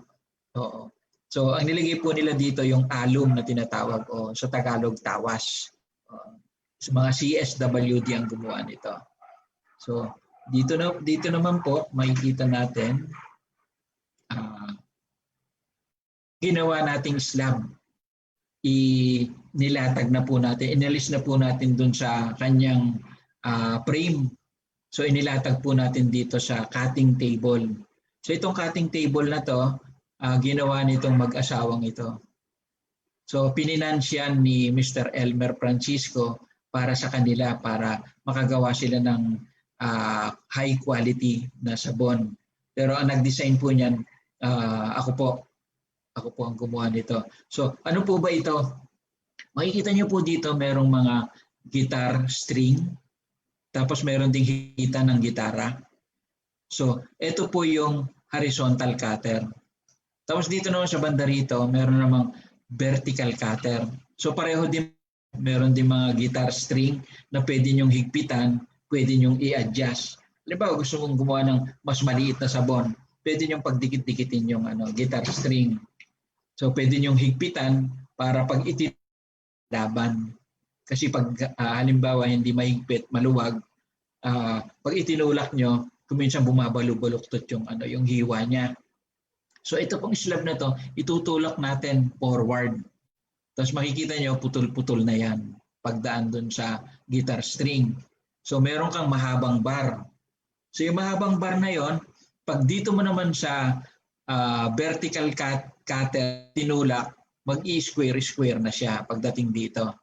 Oo. So ang nilagay po nila dito yung alum na tinatawag o sa Tagalog tawas. So mga CSWD ang gumawa nito. So dito naman po makikita natin ginawa nating slab. Nilatag na po natin, inalis na po natin dun sa kanyang frame. So inilatag po natin dito sa cutting table. So itong cutting table na to, ginawa nitong mag-asawang ito. So pininansyan ni Mr. Elmer Francisco para sa kanila para makagawa sila ng high quality na sabon. Pero ang nag-design po niyan, ako po ang gumawa nito. So ano po ba ito? Makikita niyo po dito merong mga guitar string, tapos meron ding hita ng gitara. So ito po yung horizontal cutter. Tapos dito naman sa banda rito, meron namang vertical cutter. So pareho din, meron din mga guitar string na pwede nyong higpitan, pwede nyong i-adjust. Halimbawa, gusto mong gumawa ng mas maliit na sabon, pwede nyong pagdikit-dikitin yung guitar string. So pwede niyong higpitan para pag laban. Kasi pag halimbawa hindi mahigpit, maluwag, pag itinulak nyo, kuminsan bumabalog-baluktot yung hiwa niya. So ito pong slab na to, itutulak natin forward. Tapos makikita nyo, putol-putol na yan pagdaan dun sa guitar string. So meron kang mahabang bar. So yung mahabang bar na yon, pag dito mo naman sa vertical cutter tinulak, mag-i-square na siya pagdating dito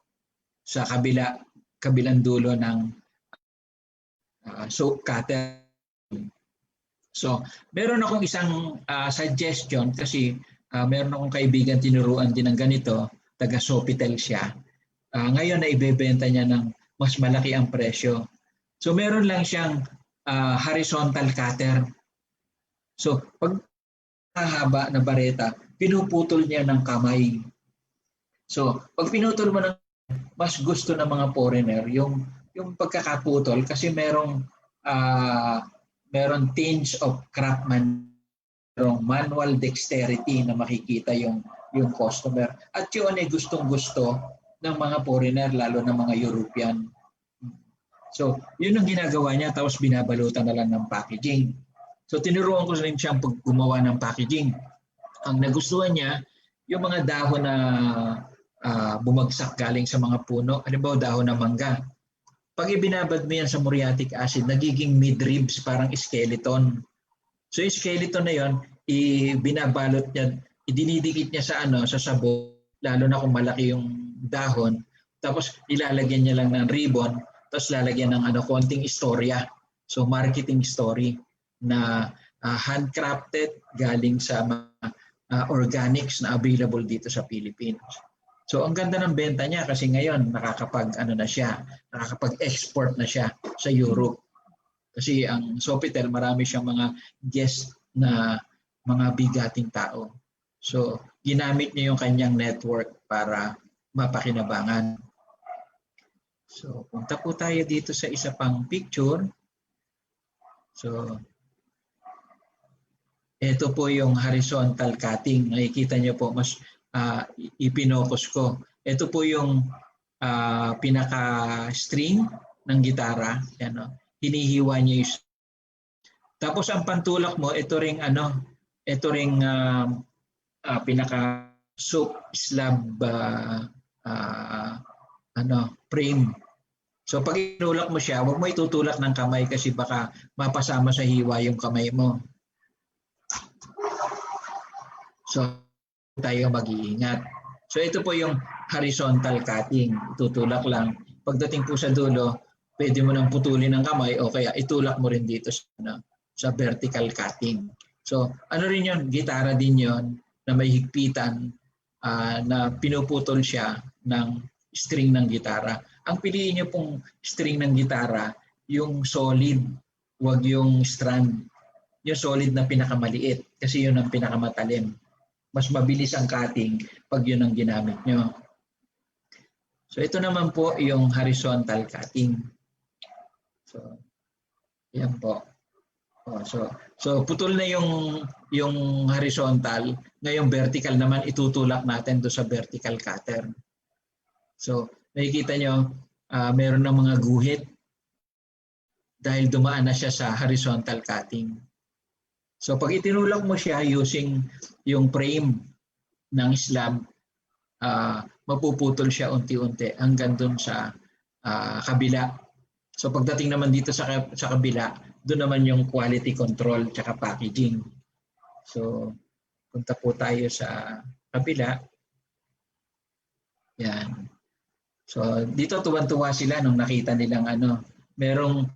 sa kabilang dulo ng soap cutter. So, meron akong isang suggestion kasi meron akong kaibigan tinuruan din ng ganito, taga Sofitel siya. Ngayon na ibebenta niya ng mas malaki ang presyo. So, meron lang siyang horizontal cutter. So, pag haba na bareta, pinuputol niya ng kamay. So, pag pinutol mo ng mas gusto ng mga foreigner yung pagkakaputol kasi merong tinge of craftsman, merong manual dexterity na makikita yung customer. At yun ay gustong-gusto ng mga foreigner, lalo ng mga European. So, yun ang ginagawa niya, tapos binabalutan na lang ng packaging. So, tinuruan ko rin siyang gumawa ng packaging. Ang nagustuhan niya, yung mga dahon na bumagsak galing sa mga puno, halimbawa dahon ng mangga. Pag ibinabad mo yan sa muriatic acid, nagiging midribs, parang skeleton. So yung skeleton na yon, binabalot niya, idinidikit niya sa sabon, lalo na kung malaki yung dahon, tapos ilalagyan niya lang ng ribbon, tapos lalagyan ng konting istorya. So marketing story na handcrafted galing sa organics na available dito sa Philippines. So ang ganda ng benta niya kasi ngayon nakakapag-export na siya sa Europe. Kasi ang Sofitel, marami siyang mga guest na mga bigating tao. So ginamit niya yung kanyang network para mapakinabangan. So punta po tayo dito sa isa pang picture. So ito po yung horizontal cutting. Nakikita niyo po, mas ipinokus ko. Ito po yung pinaka-string ng gitara. Yan, hinihiwa niya yung... Tapos ang pantulak mo, ito ring pinaka-soap slab frame. So pag itulak mo siya, huwag mo itutulak ng kamay kasi baka mapasama sa hiwa yung kamay mo. So, tayo mag-iingat. So, ito po yung horizontal cutting. Tutulak lang. Pagdating po sa dulo, pwede mo nang putulin ng kamay o kaya itulak mo rin dito sa vertical cutting. So, rin yun? Gitara din yun na may higpitan na pinuputol siya ng string ng gitara. Ang piliin niyo pong string ng gitara, yung solid, wag yung strand. Yung solid na pinakamaliit kasi yun ang pinakamatalim. Mas mabilis ang cutting pag yun ang ginamit nyo. So ito naman po yung horizontal cutting. So yan po. So putol na yung horizontal, ngayong vertical naman itutulak natin do sa vertical cutter. So nakikita nyo, meron ng mga guhit dahil dumaan na siya sa horizontal cutting. So pag itinulak mo siya using yung frame ng slab, mapuputol siya unti-unti hanggang dun sa kabila. So pagdating naman dito sa kabila, doon naman yung quality control tsaka packaging. So punta po tayo sa kabila. Yan. So dito tuwan-tuwa sila nung nakita nilang merong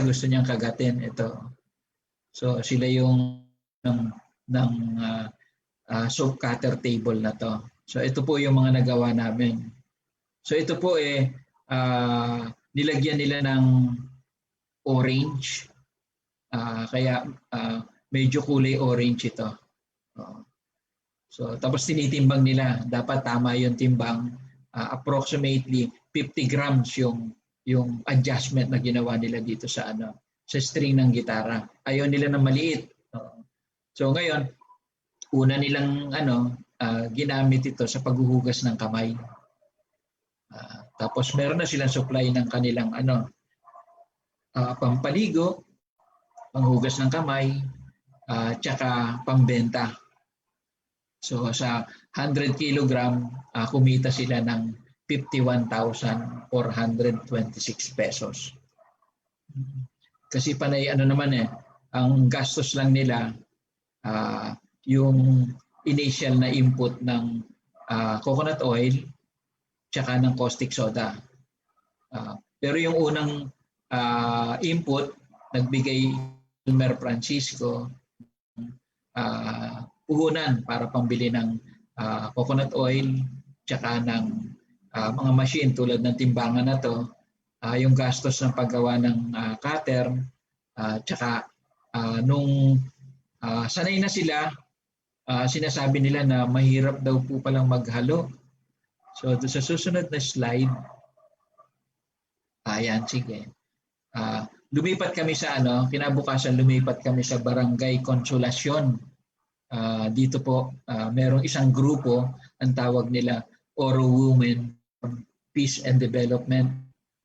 gusto niyang kagatin. Ito. So sila yung ng soap cutter table na to. So ito po yung mga nagawa namin. So ito po nilagyan nila ng orange. Kaya medyo kulay orange ito. So tapos tinitimbang nila, dapat tama yung timbang. Approximately 50 grams yung adjustment na ginawa nila dito sa string ng gitara. Ayaw nila na maliit. So ngayon, una nilang ginamit ito sa paghuhugas ng kamay. Tapos meron na silang supply ng kanilang pampaligo, panghugas ng kamay, tsaka pambenta. So sa 100 kilogram, kumita sila ng 51,426 pesos. Kasi panay ang gastos lang nila yung initial na input ng coconut oil tsaka ng caustic soda. Pero yung unang input, nagbigay Elmer Francisco puhunan para pambili ng coconut oil tsaka ng mga machine tulad ng timbangan na to, yung gastos ng paggawa ng cutter, tsaka nung sanay na sila, sinasabi nila na mahirap daw po palang maghalo. So sa susunod na slide, ayan, sige. Lumipat kami sa kinabukasan lumipat kami sa Barangay Consolacion. Dito po, merong isang grupo, ang tawag nila Oro Women Peace and Development.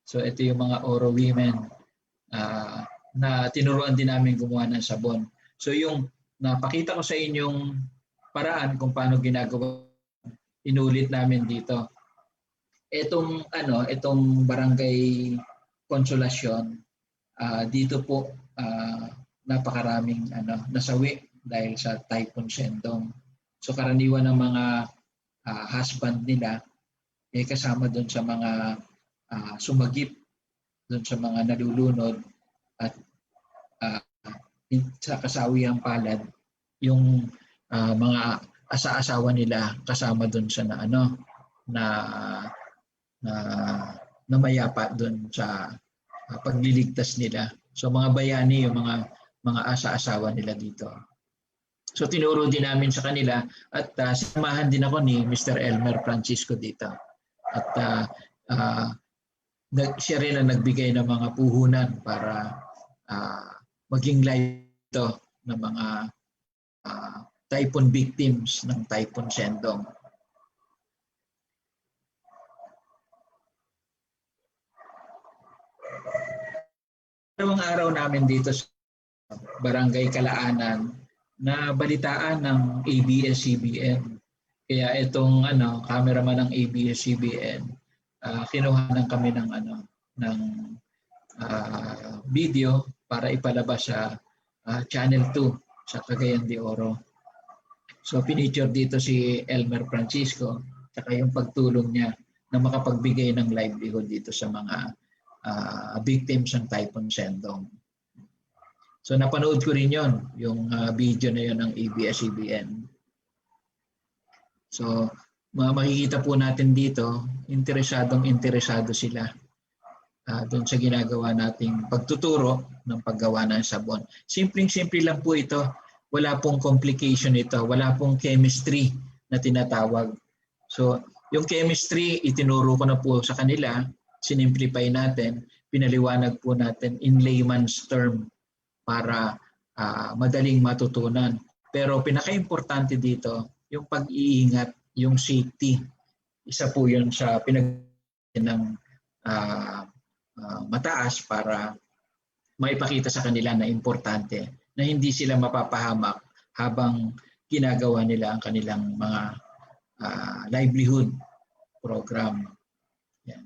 So ito yung mga Oro Women na tinuruan din namin gumawa ng sabon. So yung napakita ko sa inyong paraan kung paano ginagawa, inulit namin dito. Itong Barangay Consolacion, dito po napakaraming nasawi dahil sa Typhoon Sendong. So karaniwan ng mga husband nila kasama doon sa mga sumagip, doon sa mga nalulunod, at sa kasawihang palad yung mga asa-asawa nila kasama doon sa namayapa doon sa pagliligtas nila. So mga bayani, yung mga asa-asawa nila dito. So tinuro din namin sa kanila at sinamahan din ako ni Mr. Elmer Francisco dito. At siya rin ang nagbigay ng mga puhunan para maging live ito ng mga typhoon victims ng Typhoon Sendong. Dalawang araw namin dito sa Barangay Kalaanan na balitaan ng ABS-CBN. Kaya itong cameraman ng ABS-CBN, kinuhanan kami ng video para ipalabas sa Channel 2 sa Cagayan de Oro. So pinicture dito si Elmer Francisco at yung pagtulong niya na makapagbigay ng livelihood dito sa mga victims ng Typhoon Sendong. So napanood ko rin yon, yung video na yon ng ABS-CBN. So makikita po natin dito, interesado sila doon sa ginagawa nating pagtuturo ng paggawa ng sabon. Simpleng-simple lang po ito. Wala pong complication ito. Wala pong chemistry na tinatawag. So yung chemistry, itinuro ko na po sa kanila, sinimplify natin, pinaliwanag po natin in layman's term para madaling matutunan. Pero pinaka-importante dito, yung pag-iingat, yung safety. Isa po yun sa ng mataas para maipakita sa kanila na importante na hindi sila mapapahamak habang ginagawa nila ang kanilang mga livelihood program. Yan.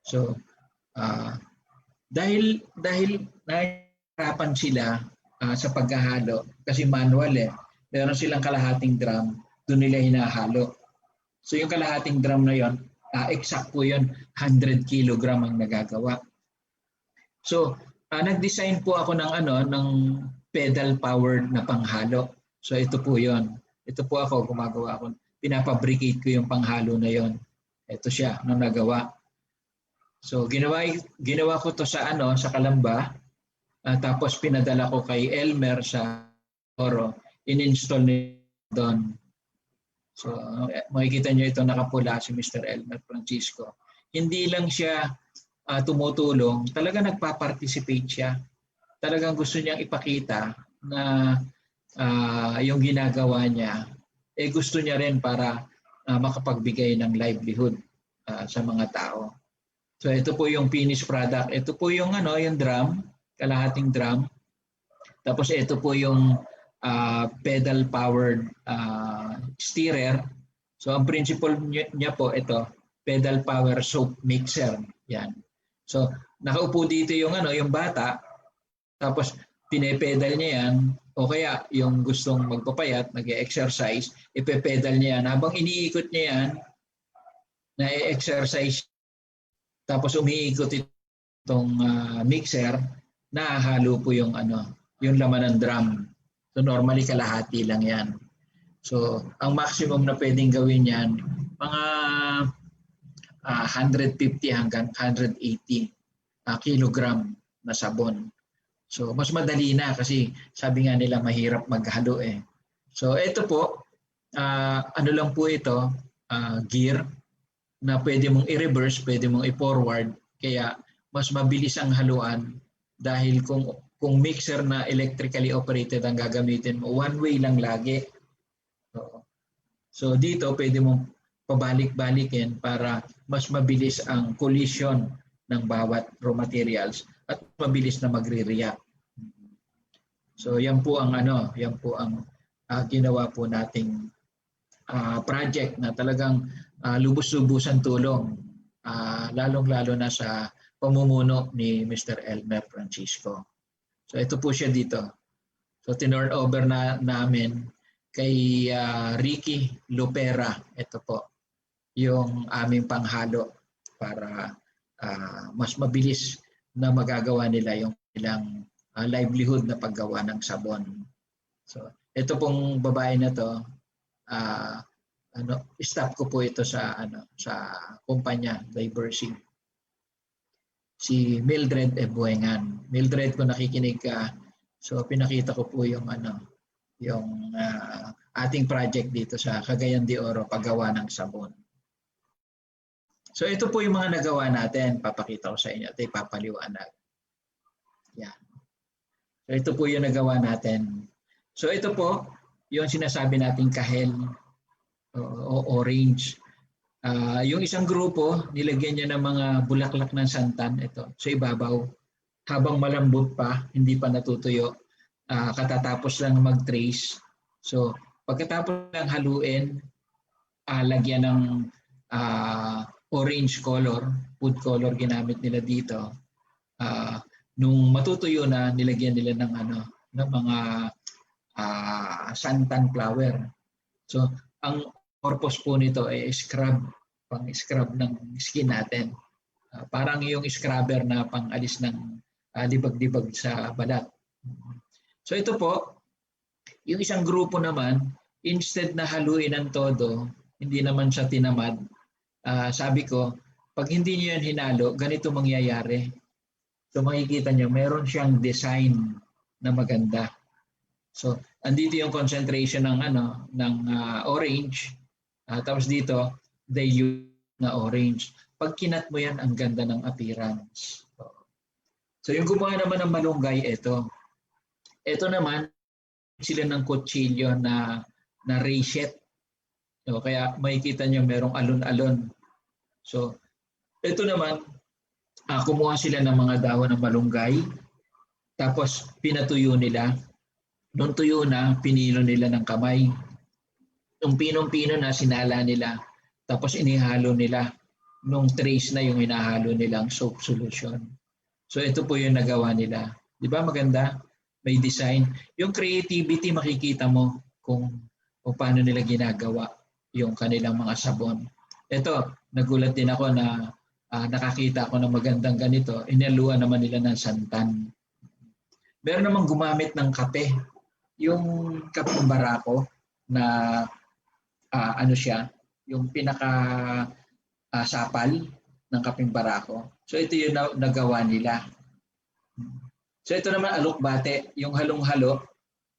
So, dahil nahihirapan sila sa paghahalo kasi manual meron silang kalahating drum, doon nila hinahalo. So yung kalahating drum na yon, exact po yun, 100 kilogram ang nagagawa. So nag-design po ako ng pedal powered na panghalo. So ito po yon. Ito po ako gumagawa ako. Pinapabricate ko yung panghalo na yon. Ito siya nung nagawa. So ginawa ko to sa Kalamba. Tapos pinadala ko kay Elmer sa Oro. In-install niya doon. So makikita niyo ito nakapula si Mr. Elmer Francisco. Hindi lang siya tumutulong, talaga nagpa-participate siya. Talagang gusto niyang ipakita na yung ginagawa niya gusto niya rin para makapagbigay ng livelihood sa mga tao. So ito po yung finished product. Ito po yung yung drum, kalahating drum. Tapos ito po yung pedal powered stirrer. So ang principle niya po ito, pedal power soap mixer. Yan. So nakaupo dito yung yung bata, tapos pinepedal niya yan, o kaya yung gustong magpapayat, nag-exercise, ipepedal niya yan. Habang iniikot niya yan, na-exercise, tapos umiikot itong mixer, nahahalo po yung yung laman ng drum. So normally kalahati lang yan. So ang maximum na pwedeng gawin yan, mga 150 hanggang 180 kilogram na sabon. So mas madali na kasi sabi nga nila mahirap maghalo eh. So ito po, ano lang po ito, gear na pwede mong i-reverse, pwede mong i-forward, kaya mas mabilis ang haluan dahil kung mixer na electrically operated ang gagamitin mo, one way lang lagi. So dito pwede mong pabalik-balikin para mas mabilis ang collision ng bawat raw materials at mabilis na magre-react. So yan po ang ginawa po nating project na talagang lubos-lubusan tulong, lalong-lalo na sa pamumuno ni Mr. Elmer Francisco. So ito po siya dito. So tinurn over namin kay Ricky Lopera. Ito po yung aming panghalo para mas mabilis na magagawa nila yung ilang livelihood na paggawa ng sabon. So ito pong babae na to, staff ko po ito sa kumpanya Diversey. Si Mildred Ebuengan. Mildred, kung nakikinig ka, so pinakita ko po yung ating project dito sa Cagayan de Oro, paggawa ng sabon. So ito po yung mga nagawa natin. Papakita ko sa inyo. Ito ipapaliwanag. Yan. So ito po yung nagawa natin. So ito po yung sinasabi nating kahel o orange. Yung isang grupo, nilagyan niya ng mga bulaklak ng santan. Ito, sa ibabaw. Habang malambot pa, hindi pa natutuyo. Katatapos lang mag-trace. So pagkatapos lang haluin, lagyan ng orange color, food color ginamit nila dito. Nung matutuyo na, nilagyan nila ng mga santan flower. So ang purpose po nito ay pang-scrub ng skin natin. Parang yung scrubber na pang-alis ng dibag-dibag sa balat. So ito po, yung isang grupo naman, instead na haluin ng todo, hindi naman siya tinamad. Sabi ko, pag hindi niyo yan hinalo, ganito mangyayari. So makikita niyo, meron siyang design na maganda. So andito yung concentration ng orange. Tapos dito, they use na orange. Pag kinat mo yan, ang ganda ng appearance. So yung gumawa naman ng malunggay, ito. Ito naman, sila ng kutsilyo na rachet. So, kaya makikita nyo merong alon-alon. So ito naman, kumuha sila ng mga dahon ng malunggay. Tapos pinatuyo nila. Nung tuyo na, pinilo nila ng kamay. Nung pinong-pino na, sinala nila. Tapos inihalo nila. Nung trace na yung hinahalo nilang soap solution. So ito po yung nagawa nila. Di ba maganda? May design. Yung creativity, makikita mo kung paano nila ginagawa yung kanilang mga sabon. Ito, nagulat din ako na nakakita ako ng magandang ganito. Inaluan naman nila ng santan. Meron namang gumamit ng kape. Yung kapeng barako na siya, yung pinaka sapal ng kapeng barako. So ito yung nagawa nila. So ito naman alokbate, yung halong-halo,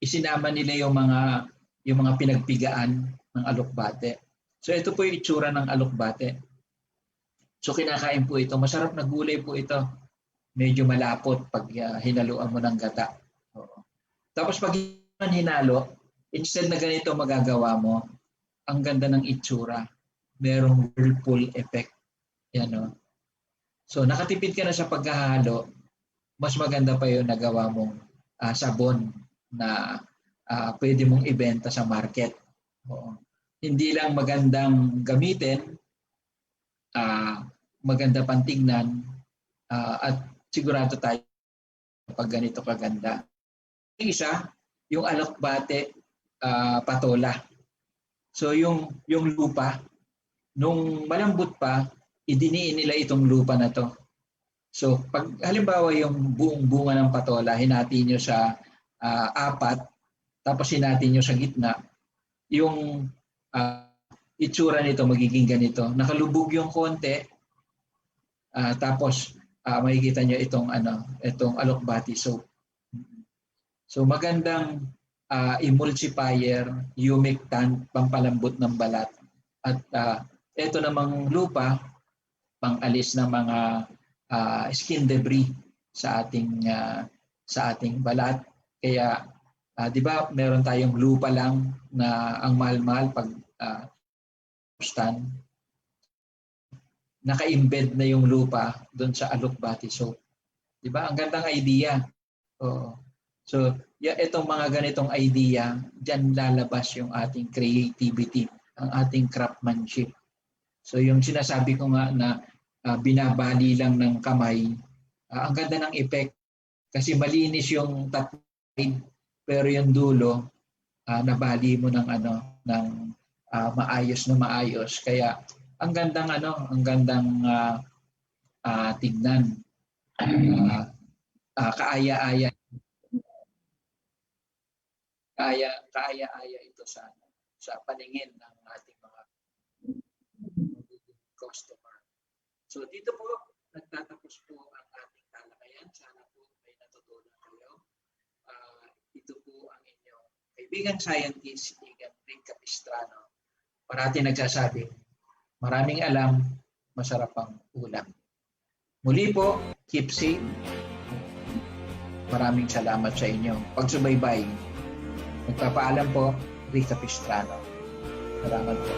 isinama nila yung mga pinagpigaan ng alokbate. So ito po yung itsura ng alokbate. So kinakain po ito, masarap na gulay po ito. Medyo malapot pag hinaluan mo ng gata. Tapos pag hinalo, instead na ganito magagawa mo, ang ganda ng itsura. Merong whirlpool effect. Yan, no? So nakatipid ka na sa paghahalo, mas maganda pa yung nagawa mong sabon na pwede mong ibenta sa market. Oo. Hindi lang magandang gamitin, maganda pang tingnan, at sigurado tayo pag ganito kaganda. Yung isa, yung alokbate patola. So yung lupa, nung malambot pa, idiniin nila itong lupa na to. So pag halimbawa yung buong bunga ng patola, hinati nyo sa 4, tapos hinati nyo sa gitna, yung itsura nito magiging ganito. Nakalubog yung konti, tapos makikita nyo itong alokbati soap. So magandang emulsifier, humectant, pampalambot ng balat. At ito namang lupa, pang-alis ng mga skin debris sa ating balat. Kaya 'di ba meron tayong lupa lang na ang mahal-mahal pag stand. Naka-embed na yung lupa doon sa alokbati soap. 'Di ba? Ang gandang idea. Oo. So, itong mga ganitong idea, diyan lalabas yung ating creativity, ang ating craftsmanship. So, yung sinasabi ko nga na binabali lang ng kamay, ang ganda ng effect kasi malinis yung top side, pero yung dulo nabali mo ng maayos na maayos. Kaya ang gandang tignan. Kaaya-aya ito sa paningin ng ating mga customer. So dito po nagtatapos po ang ating talakayan. Sana po may natutunan kayo. Ito po ang inyong kaibigan scientist, Rick Capistrano. Parati nagsasabi, maraming alam, masarap ang ulam. Muli po, keep safe. Maraming salamat sa inyo. Pagsubaybay. Nagpapaalam po, Rick Capistrano. Salamat po.